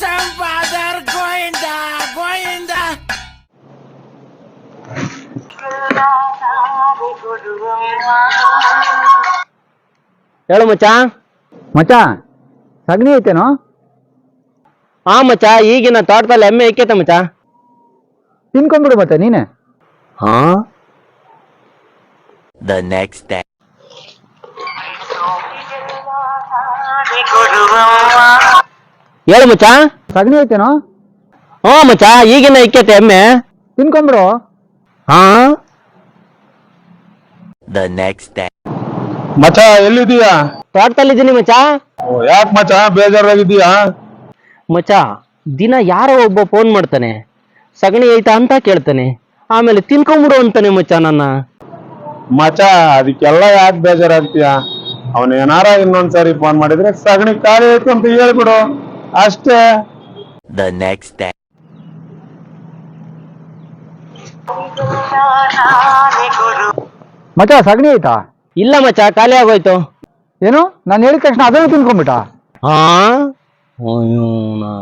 Father Goinda, Goinda. ಹೇಳು ಮಚ್ಚ. ಮಚ್ಚ ಸಗಣಿ ಐತೇನೋ? ಹಾ ಮಚ್ಚ, ಈಗಿನ ತೋಟದಲ್ಲಿ ಎಮ್ಮೆ ಐಕೈತೆ ಮಚ್ಚ. ತಿನ್ಕೊಂಡ್ಬಿಡು ಮತ್ತೆ ನೀನೆ. ಹಾ. The next day. ಹೇಳು ಮಚ್ಚ. ಸಗಣಿ ಐತೇನೋ? ಹ್ಞೂ ಮಚ್ಚ, ಈಗಿನ ಐಕೈತೆ ಎಮ್ಮೆ. ತಿನ್ಕೊಂಡ್ಬಿಡು. ಹಾ. The next day. ಮಚ ಎಲ್ಲಿದೀಯಾ? ತೋಟದಲ್ಲಿದ್ದೀನಿ ಮಚ್ಚ. ಯಾಕೆ ಮಚ ಬೇಜಾರಾಗಿದ್ದೀಯಾ? ಮಚ್ಚ, ದಿನ ಯಾರೋ ಒಬ್ಬ ಫೋನ್ ಮಾಡ್ತಾನೆ, ಸಗಣಿ ಐತಾ ಅಂತ ಕೇಳ್ತಾನೆ, ಆಮೇಲೆ ತಿನ್ಕೊಂಬಿಡು ಅಂತಾನೆ ಮಚ್ಚ ನನ್ನ. ಮಚ ಅದಕ್ಕೆಲ್ಲ ಯಾಕೆ ಬೇಜಾರಾಗ್ತೀಯ? ಅವನು ಏನಾರ ಇನ್ನೊಂದ್ಸರಿ ಫೋನ್ ಮಾಡಿದ್ರೆ ಸಗಣಿ ಖಾಲಿ ಆಯ್ತು ಅಂತ ಹೇಳ್ಬಿಡು ಅಷ್ಟೇ. The next day. ಮಚ್ಚ ಸಗಣಿ ಐತಾ? ಇಲ್ಲ ಮಚ್ಚ, ಖಾಲಿ ಆಗೋಯ್ತು. ಏನು ನಾನು ಹೇಳಿದ ತಕ್ಷಣ ಅದನ್ನು ತಿನ್ಕೊಂಡ್ಬಿಟ್ಟ? ಹಾ. ಅಯ್ಯೋನಾ.